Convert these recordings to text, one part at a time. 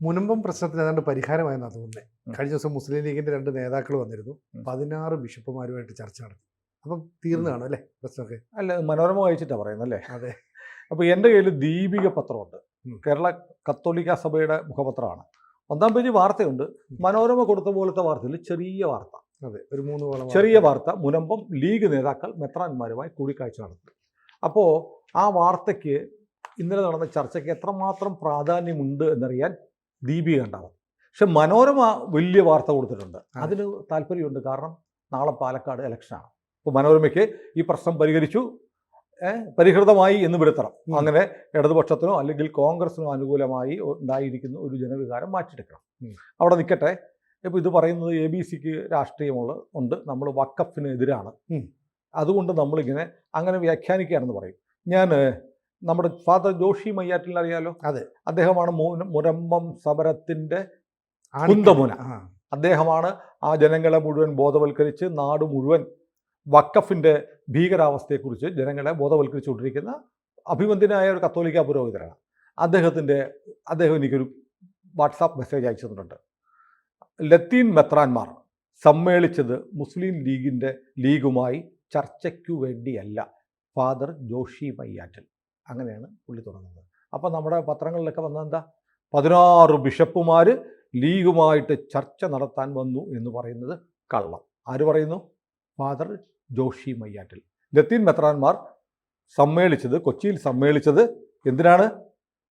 മുനമ്പം പ്രശ്നത്തിന് ഏതാണ്ട് പരിഹാരമായെന്നാണ് തോന്നുന്നത്. കഴിഞ്ഞ ദിവസം മുസ്ലിം ലീഗിൻ്റെ 2 നേതാക്കൾ വന്നിരുന്നു. 16 ബിഷപ്പുമാരുമായിട്ട് ചർച്ച നടത്തി. അപ്പം തീർന്നു കാണും അല്ലേ പ്രശ്നമൊക്കെ? അല്ല, മനോരമ വായിച്ചിട്ടാണ് പറയുന്നത് അല്ലേ? അതെ. അപ്പോൾ എൻ്റെ കയ്യിൽ ദീപിക പത്രമുണ്ട്. കേരള കത്തോലിക്ക സഭയുടെ മുഖപത്രമാണ്. 1-ാം പേജ് വാർത്തയുണ്ട്. മനോരമ കൊടുത്ത പോലത്തെ വാർത്തയിൽ ചെറിയ വാർത്ത. അതെ, ഒരു 3 ചെറിയ വാർത്ത. മുനമ്പം ലീഗ് നേതാക്കൾ മെത്രാന്മാരുമായി കൂടിക്കാഴ്ച നടത്തി. അപ്പോൾ ആ വാർത്തയ്ക്ക് ഇന്നലെ നടന്ന ചർച്ചയ്ക്ക് എത്രമാത്രം പ്രാധാന്യമുണ്ട് എന്നറിയാൻ ദീപിക ഉണ്ടാവും. പക്ഷെ മനോരമ വലിയ വാർത്ത കൊടുത്തിട്ടുണ്ട്. അതിന് താല്പര്യമുണ്ട്. കാരണം നാളെ പാലക്കാട് ഇലക്ഷനാണ്. അപ്പോൾ മനോരമയ്ക്ക് ഈ പ്രശ്നം പരിഹൃതമായി എന്ന് വരുത്തണം. അങ്ങനെ ഇടതുപക്ഷത്തിനോ അല്ലെങ്കിൽ കോൺഗ്രസിനോ അനുകൂലമായി ഉണ്ടായിരിക്കുന്ന ഒരു ജനവികാരം മാറ്റിയെടുക്കണം. അവിടെ നിൽക്കട്ടെ. ഇപ്പോൾ ഇത് പറയുന്നത് ABC-ക്ക് രാഷ്ട്രീയമുണ്ട്, നമ്മൾ വഖഫിന് എതിരാണ്, അതുകൊണ്ട് നമ്മളിങ്ങനെ അങ്ങനെ വ്യാഖ്യാനിക്കുകയാണെന്ന് പറയും. ഞാൻ നമ്മുടെ ഫാദർ ജോഷി മയ്യാറ്റിൽ അറിയാലോ? അതെ. അദ്ദേഹമാണ് മുനമ്പം സമരത്തിൻ്റെ കുന്തമുന. അദ്ദേഹമാണ് ആ ജനങ്ങളെ മുഴുവൻ ബോധവൽക്കരിച്ച് നാട് മുഴുവൻ വഖഫിൻ്റെ ഭീകരാവസ്ഥയെക്കുറിച്ച് ജനങ്ങളെ ബോധവൽക്കരിച്ചുകൊണ്ടിരിക്കുന്ന അഭിമന്യനായ ഒരു കത്തോലിക്ക പുരോഹിതനാണ്. അദ്ദേഹം എനിക്കൊരു വാട്സാപ്പ് മെസ്സേജ് അയച്ചു തന്നിട്ടുണ്ട്. ലത്തീൻ മെത്രാന്മാർ സമ്മേളിച്ചത് മുസ്ലിം ലീഗുമായി ചർച്ചയ്ക്കു വേണ്ടിയല്ല, ഫാദർ ജോഷി മയ്യാറ്റിൽ. അങ്ങനെയാണ് പുള്ളി തുടങ്ങുന്നത്. അപ്പോൾ നമ്മുടെ പത്രങ്ങളിലൊക്കെ വന്നതെന്താ, 16 ബിഷപ്പുമാർ ലീഗുമായിട്ട് ചർച്ച നടത്താൻ വന്നു എന്ന് പറയുന്നത് കള്ളം. ആര് പറയുന്നു? ഫാദർ ജോഷി മയ്യാറ്റിൽ. ലത്തീൻ മെത്രാന്മാർ കൊച്ചിയിൽ സമ്മേളിച്ചത് എന്തിനാണ്?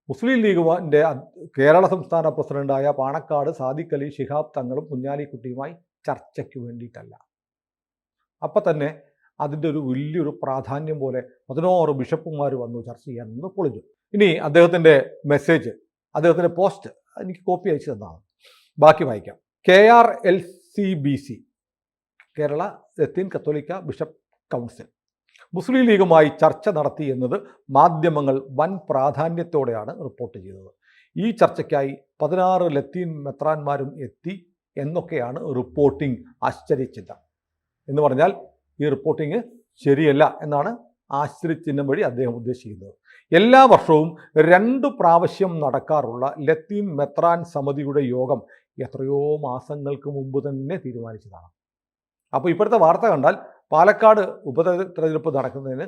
മുസ്ലിം ലീഗിൻ്റെ കേരള സംസ്ഥാന പ്രസിഡന്റായ പാണക്കാട് സാദിഖ് അലി ശിഹാബ് തങ്ങളും കുഞ്ഞാലിക്കുട്ടിയുമായി ചർച്ചയ്ക്ക് വേണ്ടിയിട്ടല്ല. അപ്പം തന്നെ അതിൻ്റെ ഒരു വലിയൊരു പ്രാധാന്യം പോലെ 16 ബിഷപ്പുമാർ വന്നു ചർച്ച ചെയ്യാൻ നിന്ന് പൊളിഞ്ഞു. ഇനി അദ്ദേഹത്തിൻ്റെ മെസ്സേജ്, അദ്ദേഹത്തിൻ്റെ പോസ്റ്റ് എനിക്ക് കോപ്പി അയച്ചു തന്നതാണ്. ബാക്കി വായിക്കാം. KRLCBC, കേരള ലത്തീൻ കത്തോലിക്ക ബിഷപ്പ് കൗൺസിൽ, മുസ്ലിം ലീഗുമായി ചർച്ച നടത്തി എന്നത് മാധ്യമങ്ങൾ വൻ പ്രാധാന്യത്തോടെയാണ് റിപ്പോർട്ട് ചെയ്തത്. ഈ ചർച്ചയ്ക്കായി 16 ലത്തീൻ മെത്രാന്മാരും എത്തി എന്നൊക്കെയാണ് റിപ്പോർട്ടിംഗ്. ആശ്ചര്യചിഹ്നം എന്ന് പറഞ്ഞാൽ ഈ റിപ്പോർട്ടിംഗ് ശരിയല്ല എന്നാണ് ആശ്ചര്യചിഹ്നം വഴി അദ്ദേഹം ഉദ്ദേശിക്കുന്നത്. എല്ലാ വർഷവും 2 പ്രാവശ്യം നടക്കാറുള്ള ലത്തീൻ മെത്രാൻ സമിതിയുടെ യോഗം എത്രയോ മാസങ്ങൾക്ക് മുമ്പ് തന്നെ തീരുമാനിച്ചതാണ്. അപ്പോൾ ഇപ്പോഴത്തെ വാർത്ത കണ്ടാൽ പാലക്കാട് ഉപതെരഞ്ഞെടുപ്പ് നടക്കുന്നതിന്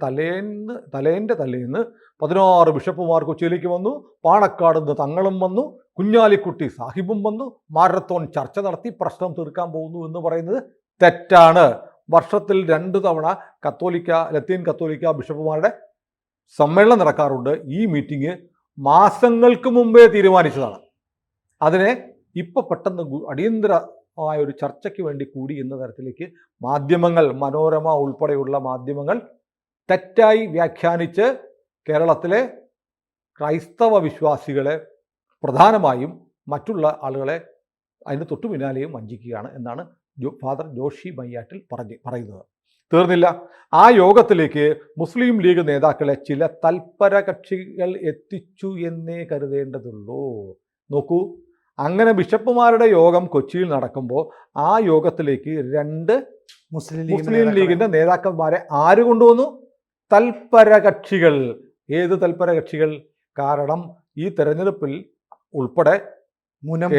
തലേൻ്റെ തലേന്ന് 16 ബിഷപ്പുമാർ കൊച്ചിയിലേക്ക് വന്നു, പാണക്കാട് നിന്ന് തങ്ങളും വന്നു, കുഞ്ഞാലിക്കുട്ടി സാഹിബും വന്നു, മാരത്തോൺ ചർച്ച നടത്തി പ്രശ്നം തീർക്കാൻ പോകുന്നു എന്ന് പറയുന്നത് തെറ്റാണ്. വർഷത്തിൽ 2 തവണ ലത്തീൻ കത്തോലിക്ക ബിഷപ്പുമാരുടെ സമ്മേളനം നടക്കാറുണ്ട്. ഈ മീറ്റിംഗ് മാസങ്ങൾക്ക് മുമ്പേ തീരുമാനിച്ചതാണ്. അതിനെ ഇപ്പോൾ പെട്ടെന്ന് അടിയന്തരമായ ഒരു ചർച്ചയ്ക്ക് വേണ്ടി കൂടി എന്ന തരത്തിലേക്ക് മാധ്യമങ്ങൾ, മനോരമ ഉൾപ്പെടെയുള്ള മാധ്യമങ്ങൾ തെറ്റായി വ്യാഖ്യാനിച്ച് കേരളത്തിലെ ക്രൈസ്തവ വിശ്വാസികളെ, പ്രധാനമായും മറ്റുള്ള ആളുകളെ അതിന് തൊട്ടു പിന്നാലെയും വഞ്ചിക്കുകയാണ് എന്നാണ് ഫാദർ ജോഷി മയ്യാറ്റിൽ പറയുന്നത്. തീർന്നില്ല. ആ യോഗത്തിലേക്ക് മുസ്ലിം ലീഗ് നേതാക്കളെ ചില തൽപര കക്ഷികൾ എത്തിച്ചു എന്നേ കരുതേണ്ടതുള്ളൂ. നോക്കൂ, അങ്ങനെ ബിഷപ്പുമാരുടെ യോഗം കൊച്ചിയിൽ നടക്കുമ്പോൾ ആ യോഗത്തിലേക്ക് 2 മുസ്ലിം ലീഗിൻ്റെ നേതാക്കന്മാരെ ആര് കൊണ്ടുവന്നു? തൽപര കക്ഷികൾ. ഏത് തൽപര കക്ഷികൾ? കാരണം ഈ തെരഞ്ഞെടുപ്പിൽ ഉൾപ്പെടെ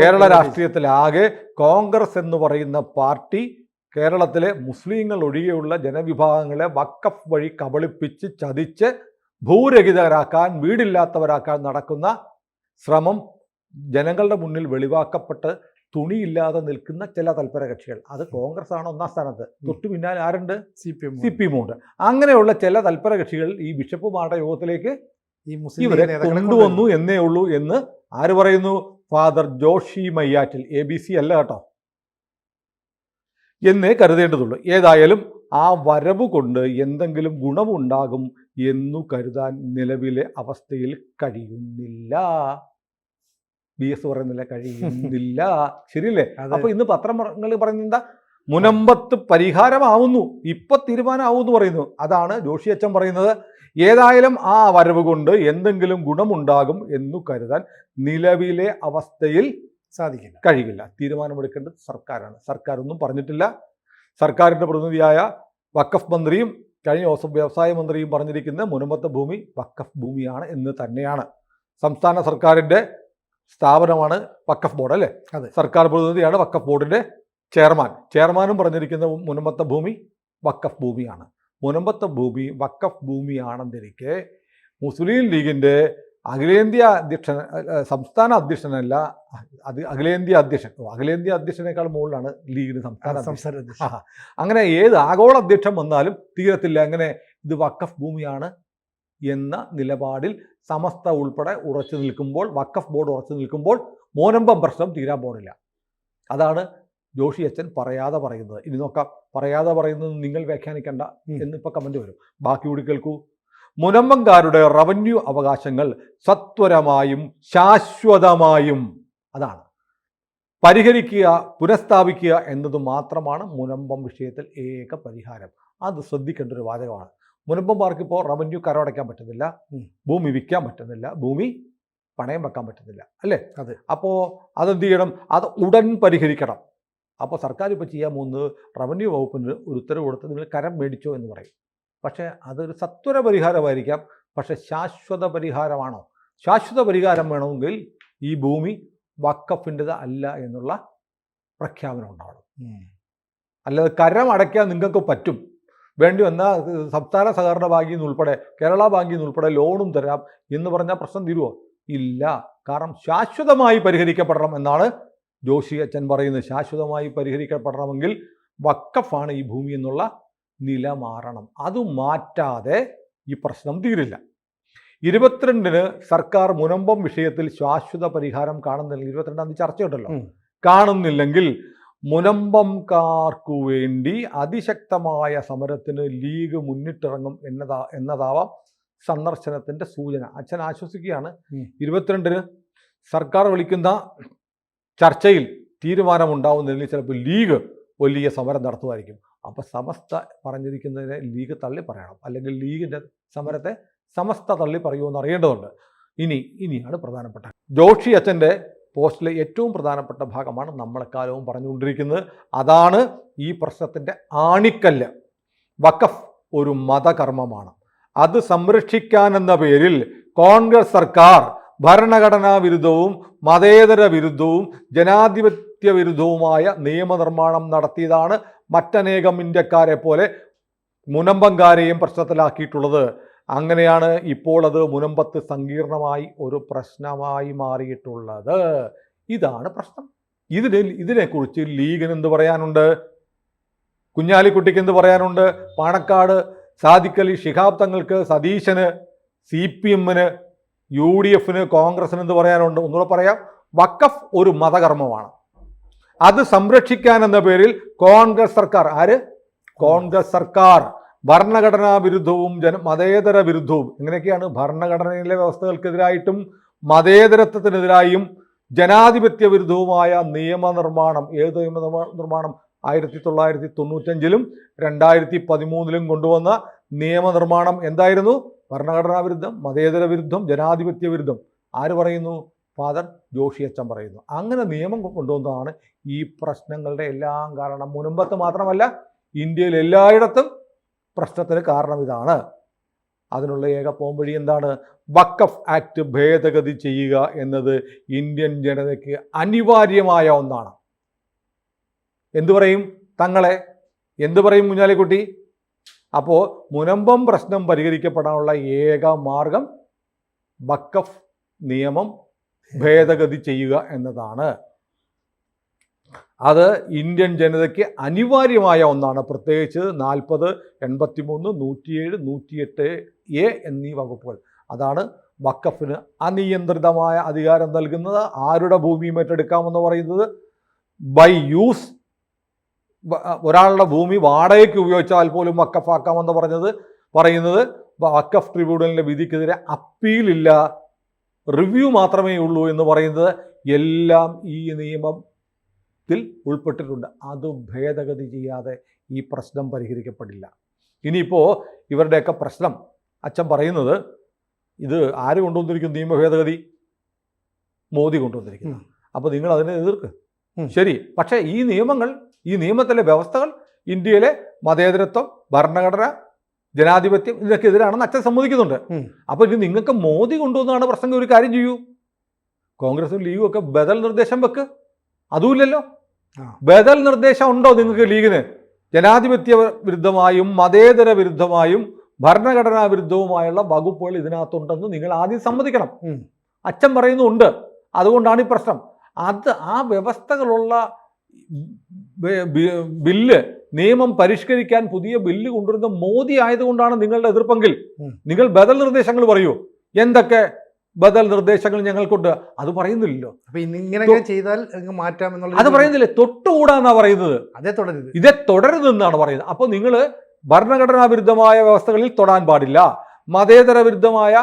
കേരള രാഷ്ട്രീയത്തിലാകെ കോൺഗ്രസ് എന്ന് പറയുന്ന പാർട്ടി കേരളത്തിലെ മുസ്ലിങ്ങൾ ഒഴികെയുള്ള ജനവിഭാഗങ്ങളെ വഖഫ് വഴി കബളിപ്പിച്ച് ചതിച്ച് ഭൂരഹിതരാക്കാൻ, വീടില്ലാത്തവരാക്കാൻ നടക്കുന്ന ശ്രമം ജനങ്ങളുടെ മുന്നിൽ വെളിവാക്കപ്പെട്ട് തുണിയില്ലാതെ നിൽക്കുന്ന ചില തൽപര കക്ഷികൾ. അത് കോൺഗ്രസ് ആണ് 1-ാം സ്ഥാനത്ത്. തൊട്ടു പിന്നാലെ ആരുണ്ട്? CPM ഉണ്ട്. അങ്ങനെയുള്ള ചില തൽപര കക്ഷികൾ ഈ ബിഷപ്പുമാരുടെ യോഗത്തിലേക്ക് ഇവരെ കൊണ്ടുവന്നു എന്നേ ഉള്ളൂ എന്ന് ആര് പറയുന്നു? ഫാദർ ജോഷി മയ്യാറ്റിൽ. ABC അല്ല കേട്ടോ, എന്നേ കരുതേണ്ടതുള്ളൂ. ഏതായാലും ആ വരവ് കൊണ്ട് എന്തെങ്കിലും ഗുണമുണ്ടാകും എന്നു കരുതാൻ നിലവിലെ അവസ്ഥയിൽ കഴിയുന്നില്ല. BS പറയുന്നില്ല, കഴിയുന്നില്ല. ശരിയല്ലേ? അപ്പൊ ഇന്ന് പത്രങ്ങൾ പറയുന്നത് എന്താ? മുനമ്പത്ത് പരിഹാരമാവുന്നു, ഇപ്പൊ തീരുമാനമാവുമെന്ന് പറയുന്നു. അതാണ് ജോഷി അച്ഛൻ പറയുന്നത്. ഏതായാലും ആ വരവ് കൊണ്ട് എന്തെങ്കിലും ഗുണമുണ്ടാകും എന്നു കരുതാൻ നിലവിലെ അവസ്ഥയിൽ കഴിയില്ല. തീരുമാനമെടുക്കേണ്ടത് സർക്കാരാണ്. സർക്കാർ ഒന്നും പറഞ്ഞിട്ടില്ല. സർക്കാരിൻ്റെ പ്രതിനിധിയായ വഖഫ് മന്ത്രിയും കഴിഞ്ഞ ദിവസം വ്യവസായ മന്ത്രിയും പറഞ്ഞിരിക്കുന്ന മുനമ്പത്തെ ഭൂമി വഖഫ് ഭൂമിയാണ് എന്ന് തന്നെയാണ്. സംസ്ഥാന സർക്കാരിൻ്റെ സ്ഥാപനമാണ് വഖഫ് ബോർഡ് അല്ലേ? അതെ. സർക്കാർ പ്രതിനിധിയാണ് വഖഫ് ബോർഡിന്റെ ചെയർമാനും പറഞ്ഞിരിക്കുന്ന മുനമ്പത്തെ ഭൂമി വഖഫ് ഭൂമിയാണ്. മുനമ്പത്തെ ഭൂമി വഖഫ് ഭൂമിയാണെന്നിരിക്കെ മുസ്ലിം ലീഗിന്റെ അഖിലേന്ത്യാ അധ്യക്ഷൻ, സംസ്ഥാന അധ്യക്ഷനല്ല, അഖിലേന്ത്യാ അധ്യക്ഷനേക്കാൾ മുകളിലാണ് ലീഗിന് സംസ്ഥാന അധ്യക്ഷൻ. അങ്ങനെ ഏത് ആഗോള അധ്യക്ഷൻ വന്നാലും തീരത്തില്ല. അങ്ങനെ ഇത് വഖഫ് ഭൂമിയാണ് എന്ന നിലപാടിൽ സമസ്ത ഉൾപ്പെടെ ഉറച്ചു നിൽക്കുമ്പോൾ, വഖഫ് ബോർഡ് ഉറച്ചു നിൽക്കുമ്പോൾ മുനമ്പം പ്രശ്നം തീരാൻ പോണില്ല. അതാണ് ജോഷി അച്ഛൻ പറയാതെ പറയുന്നത്. ഇനി നോക്കാം, പറയാതെ പറയുന്നത് നിങ്ങൾ വ്യാഖ്യാനിക്കേണ്ട എന്നിപ്പോൾ കമന്റ് വരും. ബാക്കി കൂടി കേൾക്കൂ. മുനമ്പംകാരുടെ റവന്യൂ അവകാശങ്ങൾ സത്വരമായും ശാശ്വതമായും അതാണ് പരിഹരിക്കുക, പുനഃസ്ഥാപിക്കുക എന്നത് മാത്രമാണ് മുനമ്പം വിഷയത്തിൽ ഏക പരിഹാരം. അത് ശ്രദ്ധിക്കേണ്ട ഒരു വാചകമാണ്. മുനമ്പംകാർക്ക് ഇപ്പോൾ റവന്യൂ കരമടയ്ക്കാൻ പറ്റുന്നില്ല, ഭൂമി വിൽക്കാൻ പറ്റുന്നില്ല, ഭൂമി പണയം വെക്കാൻ പറ്റുന്നില്ല അല്ലേ? അതെ. അപ്പോൾ അതെന്ത് ചെയ്യണം? അത് ഉടൻ പരിഹരിക്കണം. അപ്പോൾ സർക്കാർ ഇപ്പോൾ ചെയ്യാൻ പോകുന്നത് റവന്യൂ വകുപ്പിന് ഒരു ഉത്തരവ് കൊടുത്ത് നിങ്ങൾ കരം മേടിച്ചോ എന്ന് പറയും. പക്ഷേ അതൊരു സത്വര പരിഹാരമായിരിക്കാം. പക്ഷെ ശാശ്വത പരിഹാരമാണോ? ശാശ്വത പരിഹാരം വേണമെങ്കിൽ ഈ ഭൂമി വഖഫിൻ്റെത് അല്ല എന്നുള്ള പ്രഖ്യാപനം ഉണ്ടാവണം. അല്ലാതെ കരം അടയ്ക്കാൻ നിങ്ങൾക്ക് പറ്റും, വേണ്ടി വന്നാൽ സംസ്ഥാന സഹകരണ ബാങ്കിൽ നിന്ന് ഉൾപ്പെടെ കേരള ബാങ്കിൽ നിന്ന് ഉൾപ്പെടെ ലോണും തരാം എന്ന് പറഞ്ഞാൽ പ്രശ്നം തീരുമോ? ഇല്ല. കാരണം ശാശ്വതമായി പരിഹരിക്കപ്പെടണം എന്നാണ് ജോഷി അച്ഛൻ പറയുന്നത്. ശാശ്വതമായി പരിഹരിക്കപ്പെടണമെങ്കിൽ വഖഫാണ് ഈ ഭൂമി എന്നുള്ള നില മാറണം. അത് മാറ്റാതെ ഈ പ്രശ്നം തീരില്ല. 22-ന് സർക്കാർ മുനമ്പം വിഷയത്തിൽ ശാശ്വത പരിഹാരം കാണുന്നില്ല. 22-ാം തീയതി ചർച്ചയുണ്ടല്ലോ. കാണുന്നില്ലെങ്കിൽ മുനമ്പംകാർക്കു വേണ്ടി അതിശക്തമായ സമരത്തിന് ലീഗ് മുന്നിട്ടിറങ്ങും എന്നതാവാം സന്ദർശനത്തിന്റെ സൂചന. അച്ഛൻ ആശ്വസിക്കുകയാണ്. 22-ന് സർക്കാർ വിളിക്കുന്ന ചർച്ചയിൽ തീരുമാനമുണ്ടാവുന്നതിൽ ചിലപ്പോൾ ലീഗ് വലിയ സമരം നടത്തുമായിരിക്കും. അപ്പോൾ സമസ്ത പറഞ്ഞിരിക്കുന്നതിനെ ലീഗ് തള്ളി പറയണം, അല്ലെങ്കിൽ ലീഗിൻ്റെ സമരത്തെ സമസ്ത തള്ളി പറയുമെന്ന് അറിയേണ്ടതുണ്ട്. ഇനിയാണ് പ്രധാനപ്പെട്ട ജോഷി അച്ഛൻ്റെ പോസ്റ്റിലെ ഏറ്റവും പ്രധാനപ്പെട്ട ഭാഗമാണ് നമ്മളെക്കാലവും പറഞ്ഞുകൊണ്ടിരിക്കുന്നത്. അതാണ് ഈ പ്രശ്നത്തിൻ്റെ ആണിക്കല്ല്. വഖഫ് ഒരു മതകർമ്മമാണ്. അത് സംരക്ഷിക്കാനെന്ന പേരിൽ കോൺഗ്രസ് സർക്കാർ ഭരണഘടനാ വിരുദ്ധവും മതേതര വിരുദ്ധവും ജനാധിപത്യ വിരുദ്ധവുമായ നിയമനിർമ്മാണം നടത്തിയതാണ് മറ്റനേകം ഇന്ത്യക്കാരെ പോലെ മുനമ്പംകാരെയും പ്രശ്നത്തിലാക്കിയിട്ടുള്ളത്. അങ്ങനെയാണ് ഇപ്പോൾ അത് മുനമ്പത്ത് സങ്കീർണമായി ഒരു പ്രശ്നമായി മാറിയിട്ടുള്ളത്. ഇതാണ് പ്രശ്നം. ഇതിനെക്കുറിച്ച് ലീഗിന് എന്ത് പറയാനുണ്ട്? കുഞ്ഞാലിക്കുട്ടിക്ക് എന്ത് പറയാനുണ്ട്? പാണക്കാട് സാദിഖ് അലി ശിഹാബ് തങ്ങൾക്ക്, സതീശന്, CPM-ന്, UDF-ന്, കോൺഗ്രസിന് എന്ത് പറയാനുണ്ട്? ഒന്നുകൂടെ പറയാം. വഖഫ് ഒരു മതകർമ്മമാണ്. അത് സംരക്ഷിക്കാനെന്ന പേരിൽ കോൺഗ്രസ് സർക്കാർ, കോൺഗ്രസ് സർക്കാർ ഭരണഘടനാ വിരുദ്ധവും മതേതര വിരുദ്ധവും, എങ്ങനെയൊക്കെയാണ് ഭരണഘടനയിലെ വ്യവസ്ഥകൾക്കെതിരായിട്ടും മതേതരത്വത്തിനെതിരായും ജനാധിപത്യ വിരുദ്ധവുമായ നിയമനിർമ്മാണം. ഏത് നിയമനിർമ്മാണം? 1995-ലും 2013-ലും കൊണ്ടുവന്ന നിയമനിർമ്മാണം എന്തായിരുന്നു? ഭരണഘടനാ വിരുദ്ധം, മതേതര വിരുദ്ധം, ജനാധിപത്യ വിരുദ്ധം. ആര് പറയുന്നു? ഫാദർ ജോഷി അച്ഛൻ പറയുന്നു. അങ്ങനെ നിയമം കൊണ്ടുവന്നതാണ് ഈ പ്രശ്നങ്ങളുടെ എല്ലാം കാരണം. മുനമ്പത്ത് മാത്രമല്ല, ഇന്ത്യയിൽ എല്ലായിടത്തും പ്രശ്നത്തിന് കാരണം ഇതാണ്. അതിനുള്ള ഏക പോംവഴി എന്താണ്? വഖഫ് ആക്ട് ഭേദഗതി ചെയ്യുക എന്നത് ഇന്ത്യൻ ജനതയ്ക്ക് അനിവാര്യമായ ഒന്നാണ്. എന്തു പറയും തങ്ങളെ? എന്തു പറയും കുഞ്ഞാലിക്കുട്ടി? അപ്പോൾ മുനമ്പം പ്രശ്നം പരിഹരിക്കപ്പെടാനുള്ള ഏക മാർഗം വഖഫ് നിയമം ഭേദഗതി ചെയ്യുക എന്നതാണ്. അത് ഇന്ത്യൻ ജനതയ്ക്ക് അനിവാര്യമായ ഒന്നാണ്. പ്രത്യേകിച്ച് 40, 83, 107, 108A എന്നീ വകുപ്പുകൾ. അതാണ് വഖഫിന് അനിയന്ത്രിതമായ അധികാരം നൽകുന്നത്. ആരുടെ ഭൂമിയും ഏറ്റെടുക്കാമെന്ന് പറയുന്നത്, ബൈ യൂസ്. ഒരാളുടെ ഭൂമി വാടകയ്ക്ക് ഉപയോഗിച്ചാൽ പോലും വഖഫാക്കാമെന്ന് പറയുന്നത് വഖഫ് ട്രിബ്യൂണലിൻ്റെ വിധിക്കെതിരെ അപ്പീലില്ല, റിവ്യൂ മാത്രമേ ഉള്ളൂ എന്ന് പറയുന്നത് എല്ലാം ഈ നിയമത്തിൽ ഉൾപ്പെട്ടിട്ടുണ്ട്. അത് ഭേദഗതി ചെയ്യാതെ ഈ പ്രശ്നം പരിഹരിക്കപ്പെടില്ല. ഇനിയിപ്പോൾ ഇവരുടെയൊക്കെ പ്രശ്നം അച്ഛൻ പറയുന്നത്, ഇത് ആര് കൊണ്ടുവന്നിരിക്കും നിയമ ഭേദഗതി? മോദി കൊണ്ടുവന്നിരിക്കുന്നു. അപ്പോൾ നിങ്ങൾ അതിനെ എതിർക്ക്. ശരി, പക്ഷേ ഈ നിയമത്തിലെ വ്യവസ്ഥകൾ ഇന്ത്യയിലെ മതേതരത്വം, ഭരണഘടന, ജനാധിപത്യം ഇതിനൊക്കെ എതിരാണെന്ന് അച്ഛൻ സമ്മതിക്കുന്നുണ്ട്. അപ്പോൾ ഇത് നിങ്ങൾക്ക് മോദി കൊണ്ടുവന്നതാണ് പ്രശ്നം. ഒരു കാര്യം ചെയ്യൂ, കോൺഗ്രസും ലീഗും ഒക്കെ ബദൽ നിർദ്ദേശം വെക്ക്. അതുമില്ലല്ലോ. ആ. ബദൽ നിർദ്ദേശം ഉണ്ടോ നിങ്ങൾക്ക് ലീഗിന്? ജനാധിപത്യ വിരുദ്ധമായും മതേതര വിരുദ്ധമായും ഭരണഘടനാ വിരുദ്ധവുമായുള്ള വകുപ്പുകൾ ഇതിനകത്തുണ്ടെന്ന് നിങ്ങൾ ആദ്യം സമ്മതിക്കണം. അച്ഛൻ പറയുന്നുണ്ട്. അതുകൊണ്ടാണ് ഈ പ്രശ്നം. ആ വ്യവസ്ഥകളുള്ള ബില്ല്, നിയമം പരിഷ്കരിക്കാൻ പുതിയ ബില്ല് കൊണ്ടുവരുന്ന മോദി ആയതുകൊണ്ടാണ് നിങ്ങളുടെ എതിർപ്പെങ്കിൽ നിങ്ങൾ ബദൽ നിർദ്ദേശങ്ങൾ പറയൂ. എന്തൊക്കെ ബദൽ നിർദ്ദേശങ്ങൾ ഞങ്ങൾക്കുണ്ട്? അത് പറയുന്നില്ലല്ലോ. അപ്പൊ ഇങ്ങനെ ചെയ്താൽ മാറ്റാം എന്നുള്ള അത് പറയുന്നില്ലേ. തൊട്ടുകൂടാന്നാ പറയുന്നത്. ഇതേ തുടരുതെന്നാണ് പറയുന്നത്. അപ്പോൾ നിങ്ങൾ ഭരണഘടനാ വിരുദ്ധമായ വ്യവസ്ഥകളിൽ തൊടാൻ പാടില്ല, മതേതര വിരുദ്ധമായ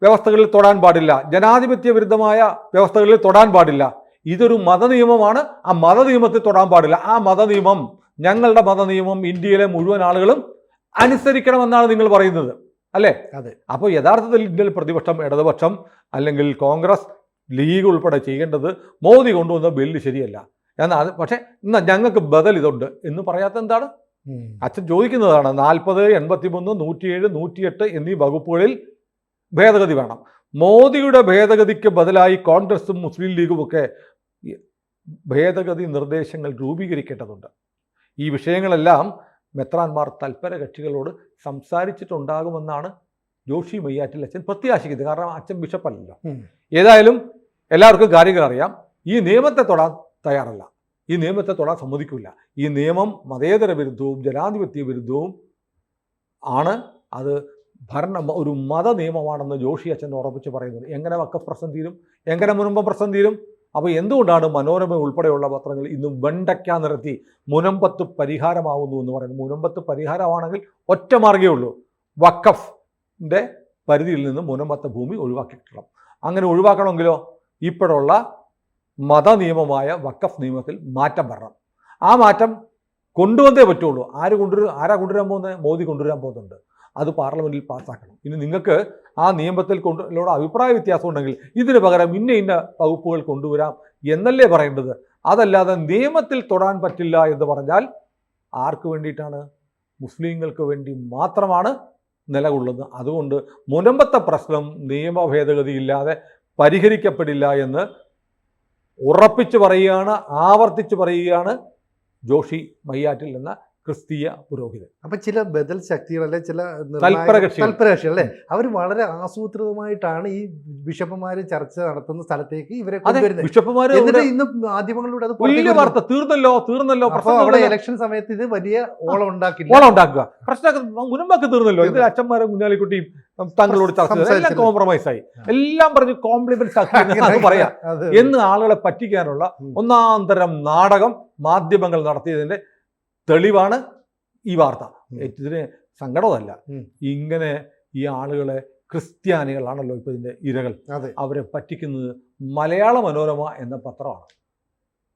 വ്യവസ്ഥകളിൽ തൊടാൻ പാടില്ല, ജനാധിപത്യ വിരുദ്ധമായ വ്യവസ്ഥകളിൽ തൊടാൻ പാടില്ല. ഇതൊരു മതനിയമമാണ്. ആ മതനിയമത്തിൽ തൊടാൻ പാടില്ല. ആ മതനിയമം, ഞങ്ങളുടെ മതനിയമം ഇന്ത്യയിലെ മുഴുവൻ ആളുകളും അനുസരിക്കണമെന്നാണ് നിങ്ങൾ പറയുന്നത്, അല്ലേ? അതെ. അപ്പോൾ യഥാർത്ഥത്തിൽ ഇന്ത്യയിൽ പ്രതിപക്ഷം, ഇടതുപക്ഷം അല്ലെങ്കിൽ കോൺഗ്രസ്, ലീഗ് ഉൾപ്പെടെ ചെയ്യേണ്ടത് മോദി കൊണ്ടുവന്ന ബില്ല് ശരിയല്ല എന്നാൽ, പക്ഷേ എന്നാൽ ഞങ്ങൾക്ക് ബദൽ ഇതുണ്ട് എന്ന് പറയാത്ത എന്താണ്? അച്ഛൻ ചോദിക്കുന്നതാണ് 40, 83, 107, 108 എന്നീ വകുപ്പുകളിൽ ഭേദഗതി വേണം. മോദിയുടെ ഭേദഗതിക്ക് ബദലായി കോൺഗ്രസും മുസ്ലിം ലീഗും ഒക്കെ ഭേദഗതി നിർദ്ദേശങ്ങൾ രൂപീകരിക്കേണ്ടതുണ്ട്. ഈ വിഷയങ്ങളെല്ലാം മെത്രാന്മാർ തൽപര കക്ഷികളോട് സംസാരിച്ചിട്ടുണ്ടാകുമെന്നാണ് ജോഷി മയ്യാറ്റിൽ അച്ഛൻ പ്രത്യാശിക്കുന്നത്. കാരണം അച്ഛൻ ബിഷപ്പല്ലല്ലോ. ഏതായാലും എല്ലാവർക്കും കാര്യങ്ങൾ അറിയാം. ഈ നിയമത്തെ തൊടാൻ തയ്യാറല്ല, ഈ നിയമത്തെ തൊടാൻ സമ്മതിക്കില്ല. ഈ നിയമം മതേതര വിരുദ്ധവും ജനാധിപത്യ വിരുദ്ധവും ആണ്. അത് ഒരു മത നിയമമാണെന്ന് ജോഷി അച്ഛൻ ഉറപ്പിച്ച് പറയുന്നത്. എങ്ങനെ വഖഫ് പ്രശ്നം തീരും? എങ്ങനെ മുനമ്പം പ്രശ്നം തീരും? അപ്പോൾ എന്തുകൊണ്ടാണ് മനോരമ ഉൾപ്പെടെയുള്ള പത്രങ്ങൾ ഇന്നും വെണ്ടയ്ക്ക നിരത്തി മുനമ്പത്ത് പരിഹാരമാവുന്നു എന്ന് പറയുന്നത്? മുനമ്പത്ത് പരിഹാരമാണെങ്കിൽ ഒറ്റ മാർഗ്ഗമേ ഉള്ളൂ. വഖഫിൻ്റെ പരിധിയിൽ നിന്ന് മുനമ്പത്തെ ഭൂമി ഒഴിവാക്കിയിട്ടില്ല. അങ്ങനെ ഒഴിവാക്കണമെങ്കിലോ ഇപ്പോഴുള്ള മതനിയമമായ വഖഫ് നിയമത്തിൽ മാറ്റം വരണം. ആ മാറ്റം കൊണ്ടുവന്നേ പറ്റുള്ളൂ. ആരാ കൊണ്ടുവരാൻ പോകുന്നത്? മോദി കൊണ്ടുവരാൻ പോകുന്നുണ്ട്. അത് പാർലമെൻറ്റിൽ പാസ്സാക്കണം. ഇനി നിങ്ങൾക്ക് ആ നിയമത്തിൽ അഭിപ്രായ വ്യത്യാസം ഉണ്ടെങ്കിൽ ഇതിന് പകരം ഇന്ന വകുപ്പുകൾ കൊണ്ടുവരാം എന്നല്ലേ പറയേണ്ടത്. അതല്ലാതെ നിയമത്തിൽ തൊടാൻ പറ്റില്ല എന്ന് പറഞ്ഞാൽ ആർക്ക് വേണ്ടിയിട്ടാണ്? മുസ്ലിങ്ങൾക്ക് വേണ്ടി മാത്രമാണ് നിലകൊള്ളുന്നത്. അതുകൊണ്ട് മുനമ്പത്തെ പ്രശ്നം നിയമ ഭേദഗതി ഇല്ലാതെ പരിഹരിക്കപ്പെടില്ല എന്ന് ഉറപ്പിച്ചു പറയുകയാണ്, ആവർത്തിച്ച് പറയുകയാണ് ജോഷി മയ്യാറ്റിൽ എന്ന ക്രിസ്തീയ പുരോഹിതൻ. അപ്പൊ ചില ബദൽ ശക്തികൾ അല്ലെ, ചില തൽപരകക്ഷികൾ അല്ലെ, അവർ വളരെ ആസൂത്രിതമായിട്ടാണ് ഈ ബിഷപ്പുമാര് ചർച്ച നടത്തുന്ന സ്ഥലത്തേക്ക് ഇവരെ ബിഷപ്പുമാര് ഇന്ന് മാധ്യമങ്ങൾ അത് വലിയ വാർത്ത. തീർന്നല്ലോ അവിടെ ഇലക്ഷൻ സമയത്ത് ഇത് വലിയ ഓളം ഉണ്ടാക്കുക. പ്രശ്നം മുൻപൊക്കെ തീർന്നല്ലോ. ഇതിൽ അച്ഛന്മാരും കുഞ്ഞാലിക്കുട്ടിയും തങ്ങളോട് ചർച്ച എല്ലാം കോംപ്രമൈസ് ആയി, എല്ലാം പറഞ്ഞ് കോംപ്ലിമെന്റ്സ് ആക്കി പറയാം എന്ന് ആളുകളെ പറ്റിക്കാനുള്ള ഒന്നാന്തരം നാടകം മാധ്യമങ്ങൾ നടത്തിയതിന്റെ തെളിവാണ് ഈ വാർത്ത. ഇതിന് സങ്കടമല്ല. ഇങ്ങനെ ഈ ആളുകളെ ക്രിസ്ത്യാനികളാണല്ലോ ഇപ്പൊ ഇതിന്റെ ഇരകൾ. അവരെ പറ്റിക്കുന്നത് മലയാള മനോരമ എന്ന പത്രമാണ്.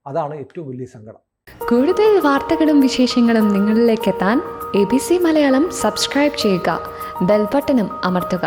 അതാണ് ഏറ്റവും വലിയ സങ്കടം. കൂടുതൽ വാർത്തകളും വിശേഷങ്ങളും നിങ്ങളിലേക്ക് എത്താൻ ABC മലയാളം സബ്സ്ക്രൈബ് ചെയ്യുക, ബെൽ ബട്ടണും അമർത്തുക.